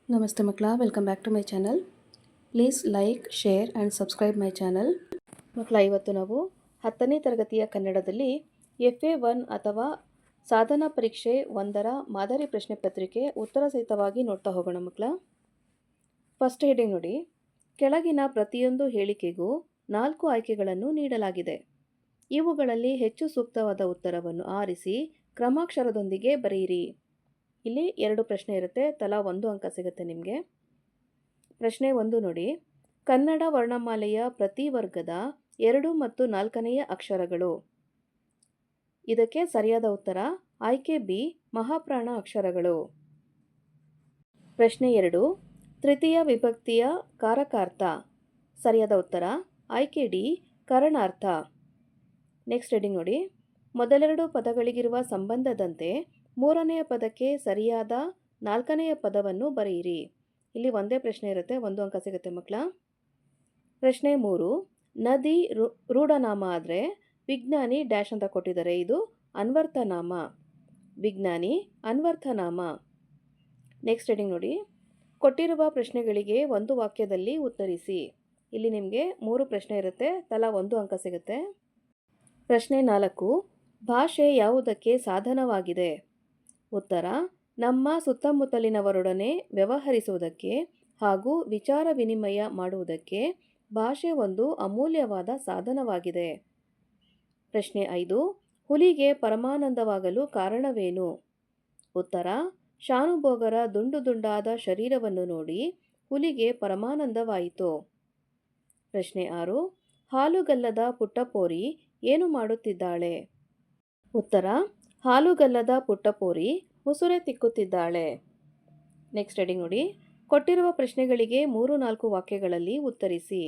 ನಮಸ್ತೆ ಮಕ್ಕಳ, welcome back to my channel. Please like, share and subscribe my channel. ಮಕ್ಕಳ, ಇವತ್ತು ನಾವು 10ನೇ ತರಗತಿಯ ಕನ್ನಡದಲ್ಲಿ FA1 ಅಥವಾ ಸಾಧನಾ ಪರೀಕ್ಷೆ 1ರ ಮಾದರಿ ಪ್ರಶ್ನೆ ಪತ್ರಿಕೆ ಉತ್ತರ ಸಹಿತವಾಗಿ ನೋಡ್ತಾ ಹೋಗೋಣ ಮಕ್ಕಳ. ಫಸ್ಟ್ ಹೆಡಿಂಗ್ ನೋಡಿ. ಕೆಳಗಿನ ಪ್ರತಿಯೊಂದು ಹೇಳಿಕೆಗೂ 4 ಆಯ್ಕೆಗಳನ್ನು ನೀಡಲಾಗಿದೆ. ಇವುಗಳಲ್ಲಿ ಹೆಚ್ಚು ಸೂಕ್ತವಾದ ಉತ್ತರವನ್ನು ಆರಿಸಿ ಕ್ರಮಾಕ್ಷರದೊಂದಿಗೆ ಬರೆಯಿರಿ. ಇಲ್ಲಿ 2 ಪ್ರಶ್ನೆ ಇರುತ್ತೆ, ತಲಾ 1 ಅಂಕ ಸಿಗುತ್ತೆ ನಿಮಗೆ. ಪ್ರಶ್ನೆ 1 ನೋಡಿ. ಕನ್ನಡ ವರ್ಣಮಾಲೆಯ ಪ್ರತಿ ವರ್ಗದ 2 ಮತ್ತು 4ನೆಯ ಅಕ್ಷರಗಳು. ಇದಕ್ಕೆ ಸರಿಯಾದ ಉತ್ತರ ಆಯ್ಕೆ ಬಿ, ಮಹಾಪ್ರಾಣ ಅಕ್ಷರಗಳು. ಪ್ರಶ್ನೆ 2. ತೃತೀಯ ವಿಭಕ್ತಿಯ ಕಾರಕಾರ್ಥ. ಸರಿಯಾದ ಉತ್ತರ ಆಯ್ಕೆ ಡಿ, ಕರಣಾರ್ಥ. ನೆಕ್ಸ್ಟ್ ಹೆಡಿಂಗ್ ನೋಡಿ. ಮೊದಲೆರಡು ಪದಗಳಿಗಿರುವ ಸಂಬಂಧದಂತೆ 3ನೆಯ ಪದಕ್ಕೆ ಸರಿಯಾದ 4ನೆಯ ಪದವನ್ನು ಬರೆಯಿರಿ. ಇಲ್ಲಿ ಒಂದೇ ಪ್ರಶ್ನೆ ಇರುತ್ತೆ, 1 ಅಂಕ ಸಿಗುತ್ತೆ ಮಕ್ಕಳ. ಪ್ರಶ್ನೆ 3. ನದಿ ರೂಢನಾಮ ಆದರೆ ವಿಜ್ಞಾನಿ ಡ್ಯಾಶ್ ಅಂತ ಕೊಟ್ಟಿದ್ದಾರೆ. ಇದು ಅನ್ವರ್ಥನಾಮ. ವಿಜ್ಞಾನಿ ಅನ್ವರ್ಥನಾಮ. ನೆಕ್ಸ್ಟ್ ಹೆಡಿಂಗ್ ನೋಡಿ. ಕೊಟ್ಟಿರುವ ಪ್ರಶ್ನೆಗಳಿಗೆ ಒಂದು ವಾಕ್ಯದಲ್ಲಿ ಉತ್ತರಿಸಿ. ಇಲ್ಲಿ ನಿಮಗೆ 3 ಪ್ರಶ್ನೆ ಇರುತ್ತೆ, ತಲಾ 1 ಅಂಕ ಸಿಗುತ್ತೆ. ಪ್ರಶ್ನೆ 4. ಭಾಷೆ ಯಾವುದಕ್ಕೆ ಸಾಧನವಾಗಿದೆ? ಉತ್ತರ ನಮ್ಮ ಸುತ್ತಮುತ್ತಲಿನವರೊಡನೆ ವ್ಯವಹರಿಸುವುದಕ್ಕೆ ಹಾಗೂ ವಿಚಾರ ವಿನಿಮಯ ಮಾಡುವುದಕ್ಕೆ ಭಾಷೆ ಒಂದು ಅಮೂಲ್ಯವಾದ ಸಾಧನವಾಗಿದೆ. ಪ್ರಶ್ನೆ 5. ಹುಲಿಗೆ ಪರಮಾನಂದವಾಗಲು ಕಾರಣವೇನು? ಉತ್ತರ ಶಾನುಭೋಗರ ದುಂಡು ದುಂಡಾದ ಶರೀರವನ್ನು ನೋಡಿ ಹುಲಿಗೆ ಪರಮಾನಂದವಾಯಿತು. ಪ್ರಶ್ನೆ 6. ಹಾಲುಗಲ್ಲದ ಪುಟ್ಟಪೋರಿ ಏನು ಮಾಡುತ್ತಿದ್ದಾಳೆ? ಉತ್ತರ ಹಾಲುಗಲ್ಲದ ಪುಟ್ಟಪೋರಿ ಮುಸುರೆ ತಿಕ್ಕುತ್ತಿದ್ದಾಳೆ. ನೆಕ್ಸ್ಟ್ ಹೆಡಿಂಗ್ ನೋಡಿ. ಕೊಟ್ಟಿರುವ ಪ್ರಶ್ನೆಗಳಿಗೆ 3-4 ವಾಕ್ಯಗಳಲ್ಲಿ ಉತ್ತರಿಸಿ.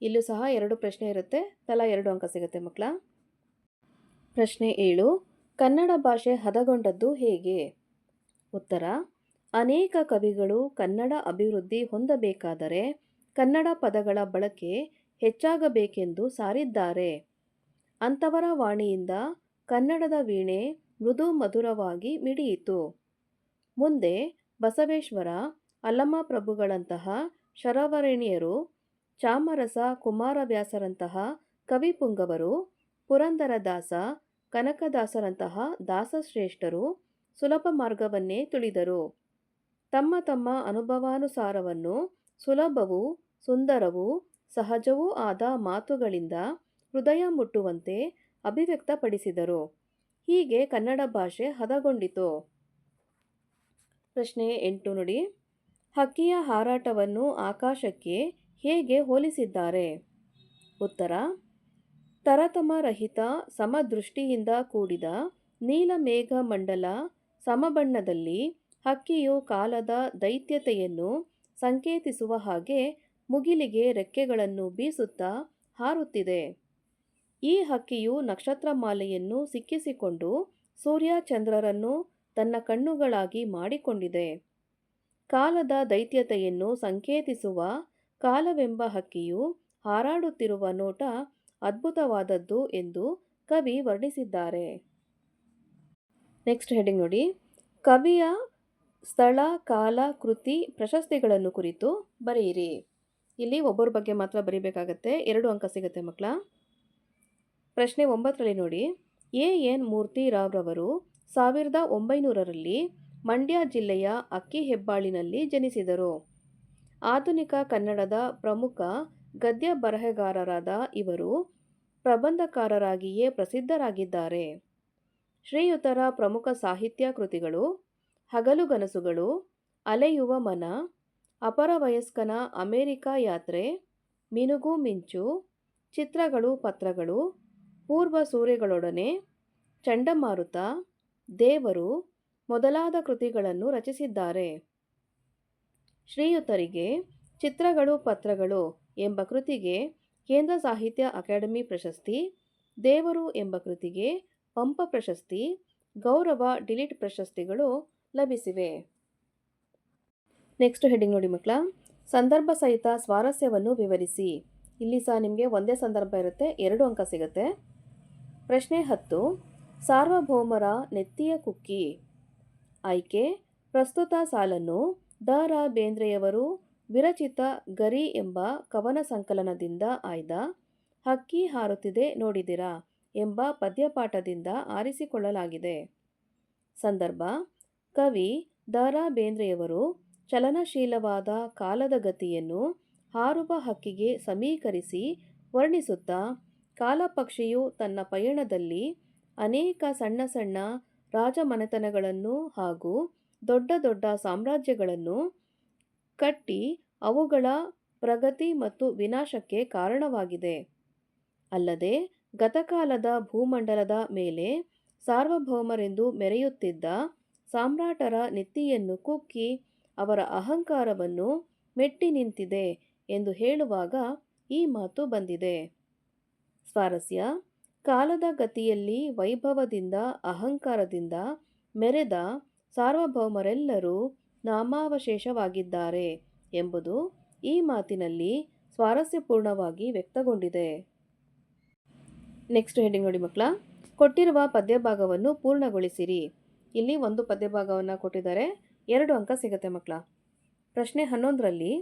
ಇಲ್ಲೂ ಸಹ 2 ಪ್ರಶ್ನೆ ಇರುತ್ತೆ, ತಲಾ 2 ಅಂಕ ಸಿಗುತ್ತೆ ಮಕ್ಕಳ. ಪ್ರಶ್ನೆ 7. ಕನ್ನಡ ಭಾಷೆ ಹದಗೊಂಡದ್ದು ಹೇಗೆ? ಉತ್ತರ ಅನೇಕ ಕವಿಗಳು ಕನ್ನಡ ಅಭಿವೃದ್ಧಿ ಹೊಂದಬೇಕಾದರೆ ಕನ್ನಡ ಪದಗಳ ಬಳಕೆ ಹೆಚ್ಚಾಗಬೇಕೆಂದು ಸಾರಿದ್ದಾರೆ. ಅಂಥವರ ವಾಣಿಯಿಂದ ಕನ್ನಡದ ವೀಣೆ ಮೃದು ಮಧುರವಾಗಿ ಮಿಡಿಯಿತು. ಮುಂದೆ ಬಸವೇಶ್ವರ, ಅಲ್ಲಮಪ್ರಭುಗಳಂತಹ ಶರವರೇಣ್ಯರು, ಚಾಮರಸ ಕುಮಾರವ್ಯಾಸರಂತಹ ಕವಿಪುಂಗವರು, ಪುರಂದರದಾಸ, ಕನಕದಾಸರಂತಹ ದಾಸಶ್ರೇಷ್ಠರು ಸುಲಭ ಮಾರ್ಗವನ್ನೇ ತುಳಿದರು. ತಮ್ಮ ತಮ್ಮ ಅನುಭವಾನುಸಾರವನ್ನು ಸುಲಭವೂ ಸುಂದರವೂ ಸಹಜವೂ ಆದ ಮಾತುಗಳಿಂದ ಹೃದಯ ಮುಟ್ಟುವಂತೆ ಅಭಿವ್ಯಕ್ತಪಡಿಸಿದರು. ಹೀಗೆ ಕನ್ನಡ ಭಾಷೆ ಹದಗೊಂಡಿತು. ಪ್ರಶ್ನೆ 8 ನೋಡಿ. ಹಕ್ಕಿಯ ಹಾರಾಟವನ್ನು ಆಕಾಶಕ್ಕೆ ಹೇಗೆ ಹೋಲಿಸಿದ್ದಾರೆ? ಉತ್ತರ ತರತಮರಹಿತ ಸಮದೃಷ್ಟಿಯಿಂದ ಕೂಡಿದ ನೀಲಮೇಘ ಮಂಡಲ ಸಮಬಣ್ಣದಲ್ಲಿ ಹಕ್ಕಿಯು ಕಾಲದ ದೈತ್ಯತೆಯನ್ನು ಸಂಕೇತಿಸುವ ಹಾಗೆ ಮುಗಿಲಿಗೆ ರೆಕ್ಕೆಗಳನ್ನು ಬೀಸುತ್ತಾ ಹಾರುತ್ತಿದೆ. ಈ ಹಕ್ಕಿಯು ನಕ್ಷತ್ರಮಾಲೆಯನ್ನು ಸಿಕ್ಕಿಸಿಕೊಂಡು ಸೂರ್ಯ ಚಂದ್ರರನ್ನು ತನ್ನ ಕಣ್ಣುಗಳಾಗಿ ಮಾಡಿಕೊಂಡಿದೆ. ಕಾಲದ ದೈತ್ಯತೆಯನ್ನು ಸಂಕೇತಿಸುವ ಕಾಲವೆಂಬ ಹಕ್ಕಿಯು ಹಾರಾಡುತ್ತಿರುವ ನೋಟ ಅದ್ಭುತವಾದದ್ದು ಎಂದು ಕವಿ ವರ್ಣಿಸಿದ್ದಾರೆ. ನೆಕ್ಸ್ಟ್ ಹೆಡಿಂಗ್ ನೋಡಿ. ಕವಿಯ ಸ್ಥಳ, ಕಾಲ, ಕೃತಿ, ಪ್ರಶಸ್ತಿಗಳನ್ನು ಕುರಿತು ಬರೆಯಿರಿ. ಇಲ್ಲಿ ಒಬ್ಬರ ಬಗ್ಗೆ ಮಾತ್ರ ಬರೀಬೇಕಾಗತ್ತೆ, 2 ಅಂಕ ಸಿಗುತ್ತೆ ಮಕ್ಕಳ. ಪ್ರಶ್ನೆ 9ರಲ್ಲಿ ನೋಡಿ. ಎನ್ ಮೂರ್ತಿರಾವ್ರವರು 1900ರಲ್ಲಿ ಮಂಡ್ಯ ಜಿಲ್ಲೆಯ ಅಕ್ಕಿಹೆಬ್ಬಾಳಿನಲ್ಲಿ ಜನಿಸಿದರು. ಆಧುನಿಕ ಕನ್ನಡದ ಪ್ರಮುಖ ಗದ್ಯ ಬರಹಗಾರರಾದ ಇವರು ಪ್ರಬಂಧಕಾರರಾಗಿಯೇ ಪ್ರಸಿದ್ಧರಾಗಿದ್ದಾರೆ. ಶ್ರೀಯುತರ ಪ್ರಮುಖ ಸಾಹಿತ್ಯ ಕೃತಿಗಳು ಹಗಲುಗನಸುಗಳು, ಅಲೆಯುವ ಮನ, ಅಪರವಯಸ್ಕನ ಅಮೆರಿಕ ಯಾತ್ರೆ, ಮಿನುಗು ಮಿಂಚು, ಚಿತ್ರಗಳು ಪತ್ರಗಳು, ಪೂರ್ವ ಸೂರ್ಯಗಳೊಡನೆ, ಚಂಡಮಾರುತ, ದೇವರು ಮೊದಲಾದ ಕೃತಿಗಳನ್ನು ರಚಿಸಿದ್ದಾರೆ. ಶ್ರೀಯುತರಿಗೆ ಚಿತ್ರಗಳು ಪತ್ರಗಳು ಎಂಬ ಕೃತಿಗೆ ಕೇಂದ್ರ ಸಾಹಿತ್ಯ ಅಕಾಡೆಮಿ ಪ್ರಶಸ್ತಿ, ದೇವರು ಎಂಬ ಕೃತಿಗೆ ಪಂಪ ಪ್ರಶಸ್ತಿ, ಗೌರವ ಡಿಲಿಟ್ ಪ್ರಶಸ್ತಿಗಳು ಲಭಿಸಿವೆ. ನೆಕ್ಸ್ಟ್ ಹೆಡಿಂಗ್ ನೋಡಿ ಮಕ್ಕಳ. ಸಂದರ್ಭ ಸಹಿತ ಸ್ವಾರಸ್ಯವನ್ನು ವಿವರಿಸಿ. ಇಲ್ಲಿ ಸಹ ನಿಮಗೆ ಒಂದೇ ಸಂದರ್ಭ ಇರುತ್ತೆ, 2 ಅಂಕ ಸಿಗುತ್ತೆ. ಪ್ರಶ್ನೆ 10. ಸಾರ್ವಭೌಮರ ನೆತ್ತಿಯ ಕುಕ್ಕಿ. ಆಯ್ಕೆ ಪ್ರಸ್ತುತ ಸಾಲನ್ನು ದ.ರಾ ಬೇಂದ್ರೆಯವರು ವಿರಚಿತ ಗರಿ ಎಂಬ ಕವನ ಸಂಕಲನದಿಂದ ಆಯ್ದ ಹಕ್ಕಿ ಹಾರುತ್ತಿದೆ ನೋಡಿದಿರಾ ಎಂಬ ಪದ್ಯಪಾಠದಿಂದ ಆರಿಸಿಕೊಳ್ಳಲಾಗಿದೆ. ಸಂದರ್ಭ: ಕವಿ ದ.ರಾ ಬೇಂದ್ರೆಯವರು ಚಲನಶೀಲವಾದ ಕಾಲದ ಗತಿಯನ್ನು ಹಾರುವ ಹಕ್ಕಿಗೆ ಸಮೀಕರಿಸಿ ವರ್ಣಿಸುತ್ತಾ, ಕಾಲಪಕ್ಷಿಯು ತನ್ನ ಪಯಣದಲ್ಲಿ ಅನೇಕ ಸಣ್ಣ ಸಣ್ಣ ರಾಜಮನೆತನಗಳನ್ನು ಹಾಗೂ ದೊಡ್ಡ ದೊಡ್ಡ ಸಾಮ್ರಾಜ್ಯಗಳನ್ನು ಕಟ್ಟಿ ಅವುಗಳ ಪ್ರಗತಿ ಮತ್ತು ವಿನಾಶಕ್ಕೆ ಕಾರಣವಾಗಿದೆ. ಅಲ್ಲದೆ ಗತಕಾಲದ ಭೂಮಂಡಲದ ಮೇಲೆ ಸಾರ್ವಭೌಮರೆಂದು ಮೆರೆಯುತ್ತಿದ್ದ ಸಾಮ್ರಾಟರ ನೆತ್ತಿಯನ್ನು ಕುಕ್ಕಿ ಅವರ ಅಹಂಕಾರವನ್ನು ಮೆಟ್ಟಿ ನಿಂತಿದೆ ಎಂದು ಹೇಳುವಾಗ ಈ ಮಾತು ಬಂದಿದೆ. ಸ್ವಾರಸ್ಯ: ಕಾಲದ ಗತಿಯಲ್ಲಿ ವೈಭವದಿಂದ ಅಹಂಕಾರದಿಂದ ಮೆರೆದ ಸಾರ್ವಭೌಮರೆಲ್ಲರೂ ನಾಮಾವಶೇಷವಾಗಿದ್ದಾರೆ ಎಂಬುದು ಈ ಮಾತಿನಲ್ಲಿ ಸ್ವಾರಸ್ಯಪೂರ್ಣವಾಗಿ ವ್ಯಕ್ತಗೊಂಡಿದೆ. ನೆಕ್ಸ್ಟ್ ಹೆಡಿಂಗ್ ನೋಡಿ ಮಕ್ಕಳ, ಕೊಟ್ಟಿರುವ ಪದ್ಯಭಾಗವನ್ನು ಪೂರ್ಣಗೊಳಿಸಿರಿ. ಇಲ್ಲಿ ಒಂದು ಪದ್ಯಭಾಗವನ್ನು ಕೊಟ್ಟಿದ್ದಾರೆ, 2 ಅಂಕ ಸಿಗುತ್ತೆ ಮಕ್ಕಳ. ಪ್ರಶ್ನೆ 11ರಲ್ಲಿ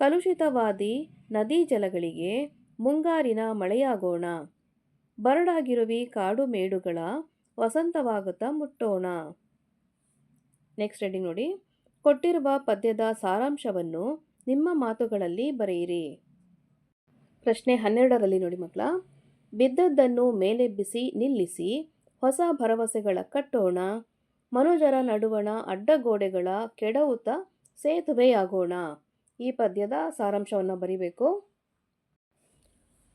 ಕಲುಷಿತವಾದಿ ನದೀ ಜಲಗಳಿಗೆ ಮುಂಗಾರಿನ ಮಳೆಯಾಗೋಣ, ಬರಡಾಗಿರುವಿ ಕಾಡು ಮೇಡುಗಳ ವಸಂತವಾಗುತ್ತಾ ಮುಟ್ಟೋಣ. ನೆಕ್ಸ್ಟ್ ಹೆಡಿಂಗ್ ನೋಡಿ, ಕೊಟ್ಟಿರುವ ಪದ್ಯದ ಸಾರಾಂಶವನ್ನು ನಿಮ್ಮ ಮಾತುಗಳಲ್ಲಿ ಬರೆಯಿರಿ. ಪ್ರಶ್ನೆ 12ರಲ್ಲಿ ನೋಡಿ ಮಕ್ಕಳ, ಬಿದ್ದದ್ದನ್ನು ಮೇಲೆಬ್ಬಿಸಿ ನಿಲ್ಲಿಸಿ ಹೊಸ ಭರವಸೆಗಳ ಕಟ್ಟೋಣ, ಮನುಜರ ನಡುವಣ ಅಡ್ಡಗೋಡೆಗಳ ಕೆಡವುತ್ತ ಸೇತುವೆಯಾಗೋಣ. ಈ ಪದ್ಯದ ಸಾರಾಂಶವನ್ನು ಬರಿಬೇಕು.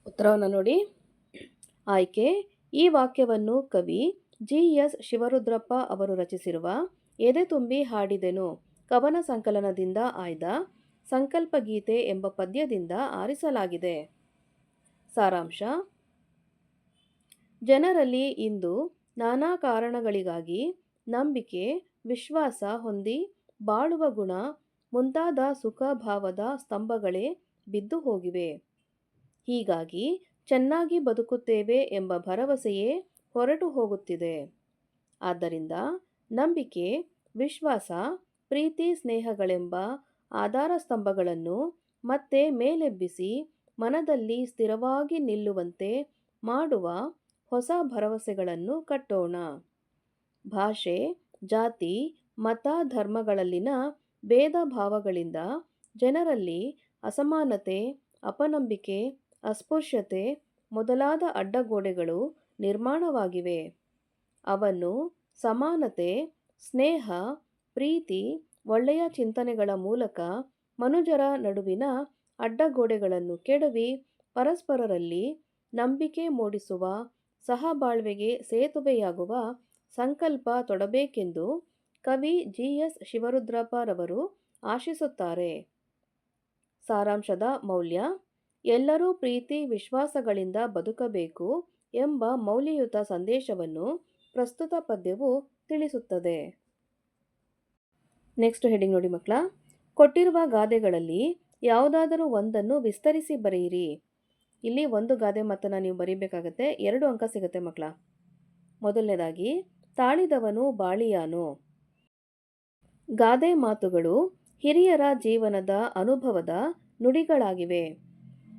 ಉತ್ತರವನ್ನು ನೋಡಿ. ಆಯ್ಕೆ: ಈ ವಾಕ್ಯವನ್ನು ಕವಿ ಜಿ.ಎಸ್. ಶಿವರುದ್ರಪ್ಪ ಅವರು ರಚಿಸಿರುವ ಎದೆ ತುಂಬಿ ಹಾಡಿದೆನು ಕವನ ಸಂಕಲನದಿಂದ ಆಯ್ದ ಸಂಕಲ್ಪಗೀತೆ ಎಂಬ ಪದ್ಯದಿಂದ ಆರಿಸಲಾಗಿದೆ. ಸಾರಾಂಶ: ಜನರಲ್ಲಿ ಇಂದು ನಾನಾ ಕಾರಣಗಳಿಗಾಗಿ ನಂಬಿಕೆ, ವಿಶ್ವಾಸ ಹೊಂದಿ ಬಾಳುವ ಗುಣ ಮುಂತಾದ ಸುಖಭಾವದ ಸ್ತಂಭಗಳೇ ಬಿದ್ದು ಹೋಗಿವೆ. ಹೀಗಾಗಿ ಚೆನ್ನಾಗಿ ಬದುಕುತ್ತೇವೆ ಎಂಬ ಭರವಸೆಯೇ ಹೊರಟು ಹೋಗುತ್ತಿದೆ. ಆದ್ದರಿಂದ ನಂಬಿಕೆ, ವಿಶ್ವಾಸ, ಪ್ರೀತಿ, ಸ್ನೇಹಗಳೆಂಬ ಆಧಾರ ಸ್ತಂಭಗಳನ್ನು ಮತ್ತೆ ಮೇಲೆಬ್ಬಿಸಿ ಮನದಲ್ಲಿ ಸ್ಥಿರವಾಗಿ ನಿಲ್ಲುವಂತೆ ಮಾಡುವ ಹೊಸ ಭರವಸೆಗಳನ್ನು ಕಟ್ಟೋಣ. ಭಾಷೆ, ಜಾತಿ, ಮತ, ಧರ್ಮಗಳಲ್ಲಿನ ಭೇದ ಭಾವಗಳಿಂದ ಜನರಲ್ಲಿ ಅಸಮಾನತೆ, ಅಪನಂಬಿಕೆ, ಅಸ್ಪೃಶ್ಯತೆ ಮೊದಲಾದ ಅಡ್ಡಗೋಡೆಗಳು ನಿರ್ಮಾಣವಾಗಿವೆ. ಅವನ್ನು ಸಮಾನತೆ, ಸ್ನೇಹ, ಪ್ರೀತಿ, ಒಳ್ಳೆಯ ಚಿಂತನೆಗಳ ಮೂಲಕ ಮನುಜರ ನಡುವಿನ ಅಡ್ಡಗೋಡೆಗಳನ್ನು ಕೆಡವಿ ಪರಸ್ಪರರಲ್ಲಿ ನಂಬಿಕೆ ಮೂಡಿಸುವ ಸಹಬಾಳ್ವೆಗೆ ಸೇತುವೆಯಾಗುವ ಸಂಕಲ್ಪ ತೊಡಬೇಕೆಂದು ಕವಿ ಜಿ.ಎಸ್. ಶಿವರುದ್ರಪ್ಪರವರು ಆಶಿಸುತ್ತಾರೆ. ಸಾರಾಂಶದ ಮೌಲ್ಯ: ಎಲ್ಲರೂ ಪ್ರೀತಿ ವಿಶ್ವಾಸಗಳಿಂದ ಬದುಕಬೇಕು ಎಂಬ ಮೌಲ್ಯಯುತ ಸಂದೇಶವನ್ನು ಪ್ರಸ್ತುತ ಪದ್ಯವು ತಿಳಿಸುತ್ತದೆ. ನೆಕ್ಸ್ಟ್ ಹೆಡಿಂಗ್ ನೋಡಿ ಮಕ್ಕಳ, ಕೊಟ್ಟಿರುವ ಗಾದೆಗಳಲ್ಲಿ ಯಾವುದಾದರೂ ಒಂದನ್ನು ವಿಸ್ತರಿಸಿ ಬರೆಯಿರಿ. ಇಲ್ಲಿ ಒಂದು ಗಾದೆ ಮಾತನ್ನು ನೀವು ಬರೀಬೇಕಾಗತ್ತೆ. 2 ಅಂಕ ಸಿಗುತ್ತೆ ಮಕ್ಕಳ. ಮೊದಲನೇದಾಗಿ, ತಾಳಿದವನು ಬಾಳಿಯಾನು. ಗಾದೆ ಮಾತುಗಳು ಹಿರಿಯರ ಜೀವನದ ಅನುಭವದ ನುಡಿಗಳಾಗಿವೆ.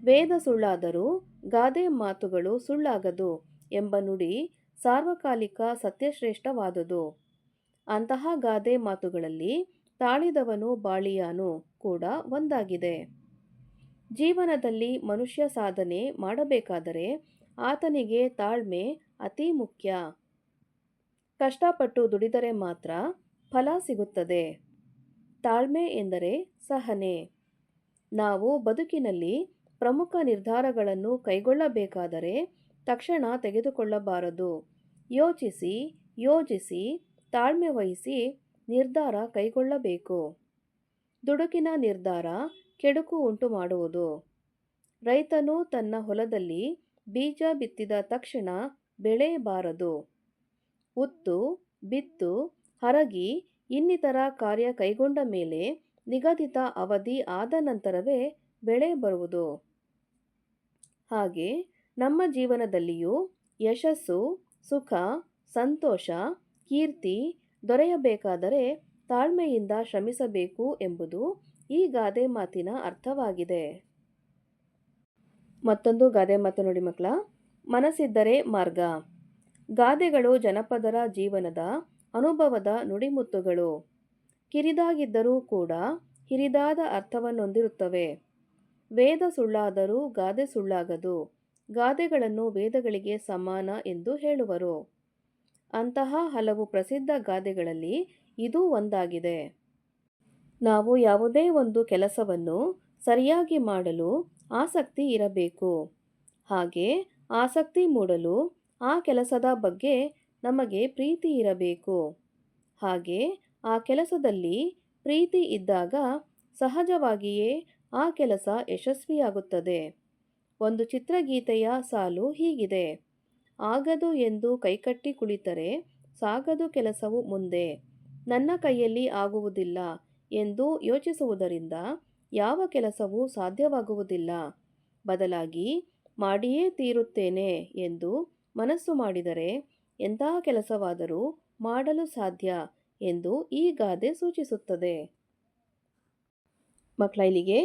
ವೇದ ಸುಳ್ಳಾದರೂ ಗಾದೆ ಮಾತುಗಳು ಸುಳ್ಳಾಗದು ಎಂಬ ನುಡಿ ಸಾರ್ವಕಾಲಿಕ ಸತ್ಯಶ್ರೇಷ್ಠವಾದುದು. ಅಂತಹ ಗಾದೆ ಮಾತುಗಳಲ್ಲಿ ತಾಳಿದವನು ಬಾಳಿಯಾನು ಕೂಡ ಒಂದಾಗಿದೆ. ಜೀವನದಲ್ಲಿ ಮನುಷ್ಯ ಸಾಧನೆ ಮಾಡಬೇಕಾದರೆ ಆತನಿಗೆ ತಾಳ್ಮೆ ಅತಿ ಮುಖ್ಯ. ಕಷ್ಟಪಟ್ಟು ದುಡಿದರೆ ಮಾತ್ರ ಫಲ ಸಿಗುತ್ತದೆ. ತಾಳ್ಮೆ ಎಂದರೆ ಸಹನೆ. ನಾವು ಬದುಕಿನಲ್ಲಿ ಪ್ರಮುಖ ನಿರ್ಧಾರಗಳನ್ನು ಕೈಗೊಳ್ಳಬೇಕಾದರೆ ತಕ್ಷಣ ತೆಗೆದುಕೊಳ್ಳಬಾರದು. ಯೋಚಿಸಿ, ಯೋಜಿಸಿ, ತಾಳ್ಮೆ ವಹಿಸಿ ನಿರ್ಧಾರ ಕೈಗೊಳ್ಳಬೇಕು. ದುಡುಕಿನ ನಿರ್ಧಾರ ಕೆಡುಕು ಉಂಟು ಮಾಡುವುದು. ರೈತನು ತನ್ನ ಹೊಲದಲ್ಲಿ ಬೀಜ ಬಿತ್ತಿದ ತಕ್ಷಣ ಬೆಳೆ ಬಾರದು. ಉತ್ತು, ಬಿತ್ತು, ಹರಗಿ ಇನ್ನಿತರ ಕಾರ್ಯ ಕೈಗೊಂಡ ಮೇಲೆ ನಿಗದಿತ ಅವಧಿ ಆದ ನಂತರವೇ ಬೆಳೆ ಬರುವುದು. ಹಾಗೆ ನಮ್ಮ ಜೀವನದಲ್ಲಿಯೂ ಯಶಸ್ಸು, ಸುಖ, ಸಂತೋಷ, ಕೀರ್ತಿ ದೊರೆಯಬೇಕಾದರೆ ತಾಳ್ಮೆಯಿಂದ ಶ್ರಮಿಸಬೇಕು ಎಂಬುದು ಈ ಗಾದೆ ಮಾತಿನ ಅರ್ಥವಾಗಿದೆ. ಮತ್ತೊಂದು ಗಾದೆ ಮಾತು ನೋಡಿ ಮಕ್ಕಳ. ಮನಸ್ಸಿದ್ದರೆ ಮಾರ್ಗ. ಗಾದೆಗಳು ಜನಪದರ ಜೀವನದ ಅನುಭವದ ನುಡಿಮುತ್ತುಗಳು. ಕಿರಿದಾಗಿದ್ದರೂ ಕೂಡ ಹಿರಿದಾದ ಅರ್ಥವನ್ನೊಂದಿರುತ್ತವೆ. ವೇದ ಸುಳ್ಳಾದರೂ ಗಾದೆ ಸುಳ್ಳಾಗದು. ಗಾದೆಗಳನ್ನು ವೇದಗಳಿಗೆ ಸಮಾನ ಎಂದು ಹೇಳುವರು. ಅಂತಹ ಹಲವು ಪ್ರಸಿದ್ಧ ಗಾದೆಗಳಲ್ಲಿ ಇದೂ ಒಂದಾಗಿದೆ. ನಾವು ಯಾವುದೇ ಒಂದು ಕೆಲಸವನ್ನು ಸರಿಯಾಗಿ ಮಾಡಲು ಆಸಕ್ತಿ ಇರಬೇಕು. ಹಾಗೆ ಆಸಕ್ತಿ ಮೂಡಲು ಆ ಕೆಲಸದ ಬಗ್ಗೆ ನಮಗೆ ಪ್ರೀತಿ ಇರಬೇಕು. ಹಾಗೆ ಆ ಕೆಲಸದಲ್ಲಿ ಪ್ರೀತಿ ಇದ್ದಾಗ ಸಹಜವಾಗಿಯೇ ಆ ಕೆಲಸ ಯಶಸ್ವಿಯಾಗುತ್ತದೆ. ಒಂದು ಚಿತ್ರಗೀತೆಯ ಸಾಲು ಹೀಗಿದೆ: ಆಗದು ಎಂದು ಕೈಕಟ್ಟಿ ಕುಳಿತರೆ ಸಾಗದು ಕೆಲಸವು ಮುಂದೆ. ನನ್ನ ಕೈಯಲ್ಲಿ ಆಗುವುದಿಲ್ಲ ಎಂದು ಯೋಚಿಸುವುದರಿಂದ ಯಾವ ಕೆಲಸವೂ ಸಾಧ್ಯವಾಗುವುದಿಲ್ಲ. ಬದಲಾಗಿ ಮಾಡಿಯೇ ತೀರುತ್ತೇನೆ ಎಂದು ಮನಸ್ಸು ಮಾಡಿದರೆ ಎಂತಹ ಕೆಲಸವಾದರೂ ಮಾಡಲು ಸಾಧ್ಯ ಎಂದು ಈ ಗಾದೆ ಸೂಚಿಸುತ್ತದೆ. ಮಕ್ಕಳ, ಇಲ್ಲಿಗೆ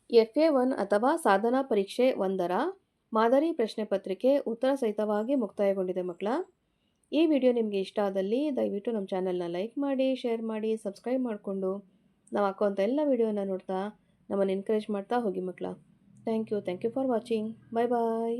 FA1 ಅಥವಾ ಸಾಧನಾ ಪರೀಕ್ಷೆ 1ರ ಮಾದರಿ ಪ್ರಶ್ನೆ ಪತ್ರಿಕೆ ಉತ್ತರ ಸಹಿತವಾಗಿ ಮುಕ್ತಾಯಗೊಂಡಿದೆ ಮಕ್ಕಳ. ಈ ವಿಡಿಯೋ ನಿಮಗೆ ಇಷ್ಟ ಆದಲ್ಲಿ ದಯವಿಟ್ಟು ನಮ್ಮ ಚಾನಲ್ನ ಲೈಕ್ ಮಾಡಿ, ಶೇರ್ ಮಾಡಿ, ಸಬ್ಸ್ಕ್ರೈಬ್ ಮಾಡಿಕೊಂಡು ನಾವು ಹಾಕುವಂಥ ಎಲ್ಲ ವಿಡಿಯೋನ ನೋಡ್ತಾ ನಮ್ಮನ್ನು ಎನ್ಕರೇಜ್ ಮಾಡ್ತಾ ಹೋಗಿ ಮಕ್ಕಳ. Thank you for watching. Bye bye.